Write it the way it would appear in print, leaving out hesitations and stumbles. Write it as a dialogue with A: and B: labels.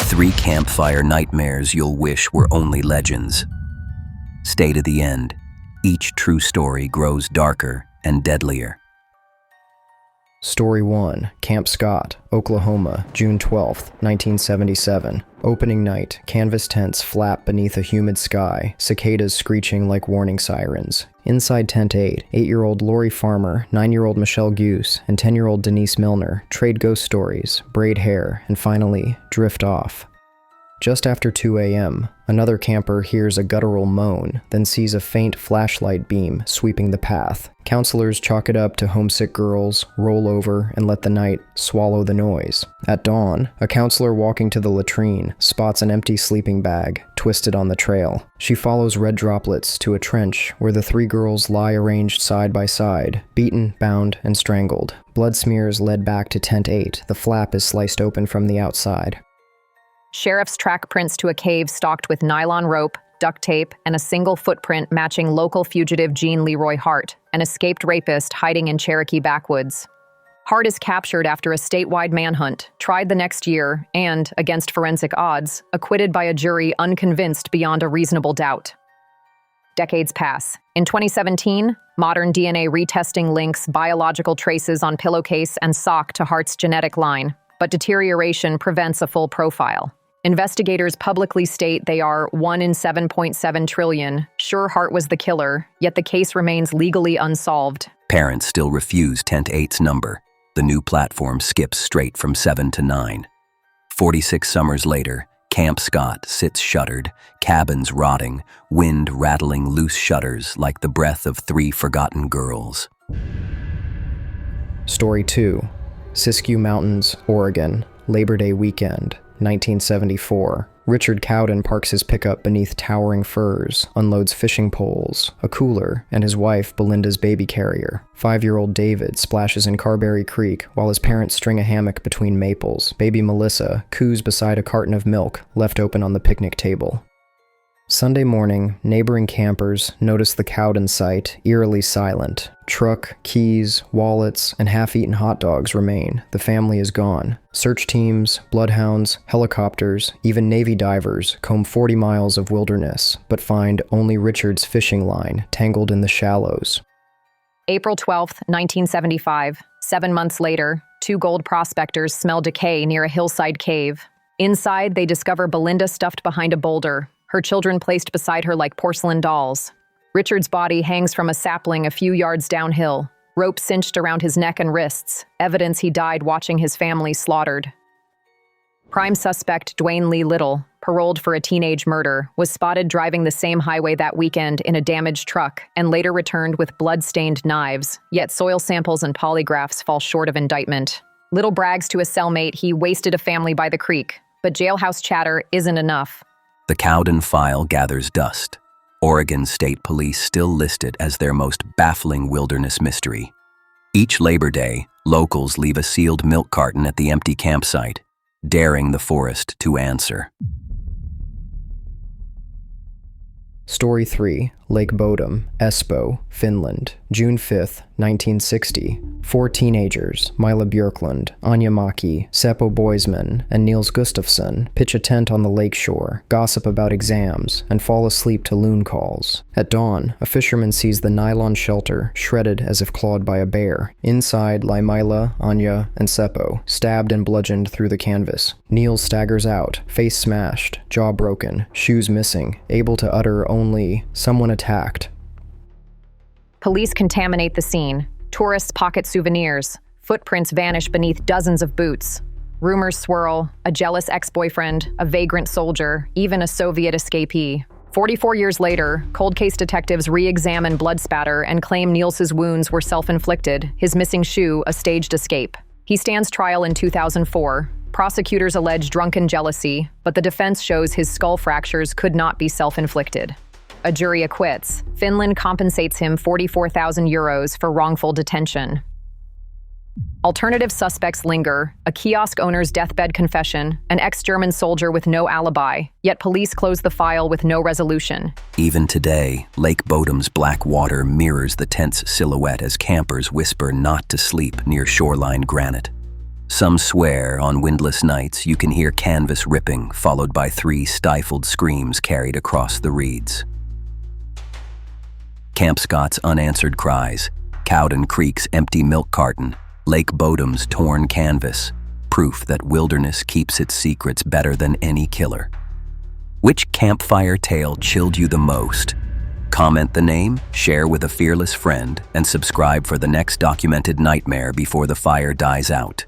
A: 3 campfire nightmares you'll wish were only legends. Stay to the end. Each true story grows darker and deadlier.
B: Story 1, Camp Scott, Oklahoma, June 12, 1977. Opening night, canvas tents flap beneath a humid sky, cicadas screeching like warning sirens. Inside Tent 8, 8-year-old Lori Farmer, 9-year-old Michelle Goose, and 10-year-old Denise Milner trade ghost stories, braid hair, and finally, drift off. Just after 2 a.m., another camper hears a guttural moan, then sees a faint flashlight beam sweeping the path. Counselors chalk it up to homesick girls, roll over, and let the night swallow the noise. At dawn, a counselor walking to the latrine spots an empty sleeping bag, twisted on the trail. She follows red droplets to a trench where the 3 girls lie arranged side by side, beaten, bound, and strangled. Blood smears led back to Tent 8. The flap is sliced open from the outside.
C: Sheriffs track prints to a cave stocked with nylon rope, duct tape, and a single footprint matching local fugitive Jean Leroy Hart, an escaped rapist hiding in Cherokee backwoods. Hart is captured after a statewide manhunt, tried the next year, and, against forensic odds, acquitted by a jury unconvinced beyond a reasonable doubt. Decades pass. In 2017, modern DNA retesting links biological traces on pillowcase and sock to Hart's genetic line, but deterioration prevents a full profile. Investigators publicly state they are 1 in 7.7 trillion, sure Hart was the killer, yet the case remains legally unsolved.
A: Parents still refuse Tent 8's number. The new platform skips straight from 7 to 9. 46 summers later, Camp Scott sits shuttered, cabins rotting, wind rattling loose shutters like the breath of 3 forgotten girls.
B: Story 2, Siskiyou Mountains, Oregon, Labor Day weekend, 1974. Richard Cowden parks his pickup beneath towering firs, unloads fishing poles, a cooler, and his wife Belinda's baby carrier. 5-year-old David splashes in Carberry Creek while his parents string a hammock between maples. Baby Melissa coos beside a carton of milk left open on the picnic table. Sunday morning, neighboring campers notice the Cowden site eerily silent. Truck, keys, wallets, and half-eaten hot dogs remain. The family is gone. Search teams, bloodhounds, helicopters, even Navy divers comb 40 miles of wilderness, but find only Richard's fishing line tangled in the shallows.
C: April 12, 1975. 7 months later, 2 gold prospectors smell decay near a hillside cave. Inside, they discover Belinda stuffed behind a boulder, her children placed beside her like porcelain dolls. Richard's body hangs from a sapling a few yards downhill, rope cinched around his neck and wrists, evidence he died watching his family slaughtered. Prime suspect Dwayne Lee Little, paroled for a teenage murder, was spotted driving the same highway that weekend in a damaged truck and later returned with blood-stained knives, yet soil samples and polygraphs fall short of indictment. Little brags to a cellmate he wasted a family by the creek, but jailhouse chatter isn't enough.
A: The Cowden file gathers dust. Oregon State Police still list it as their most baffling wilderness mystery. Each Labor Day, locals leave a sealed milk carton at the empty campsite, daring the forest to answer.
B: Story 3, Lake Bodom, Espoo, Finland, June 5, 1960. 4 teenagers, Mila Björklund, Anja Maki, Seppo Boisman, and Niels Gustafsson, pitch a tent on the lake shore, gossip about exams, and fall asleep to loon calls. At dawn, a fisherman sees the nylon shelter shredded as if clawed by a bear. Inside lie Mila, Anja, and Seppo, stabbed and bludgeoned through the canvas. Niels staggers out, face smashed, jaw broken, shoes missing, able to utter only, "Someone attacked."
C: Police contaminate the scene. Tourists pocket souvenirs. Footprints vanish beneath dozens of boots. Rumors swirl, a jealous ex-boyfriend, a vagrant soldier, even a Soviet escapee. 44 years later, cold case detectives re-examine blood spatter and claim Niels's wounds were self-inflicted, his missing shoe a staged escape. He stands trial in 2004. Prosecutors allege drunken jealousy, but the defense shows his skull fractures could not be self-inflicted. A jury acquits. Finland compensates him 44,000 euros for wrongful detention. Alternative suspects linger, a kiosk owner's deathbed confession, an ex-German soldier with no alibi, yet police close the file with no resolution.
A: Even today, Lake Bodom's black water mirrors the tent's silhouette as campers whisper not to sleep near shoreline granite. Some swear on windless nights you can hear canvas ripping, followed by 3 stifled screams carried across the reeds. Camp Scott's unanswered cries, Cowden Creek's empty milk carton, Lake Bodom's torn canvas, proof that wilderness keeps its secrets better than any killer. Which campfire tale chilled you the most? Comment the name, share with a fearless friend, and subscribe for the next documented nightmare before the fire dies out.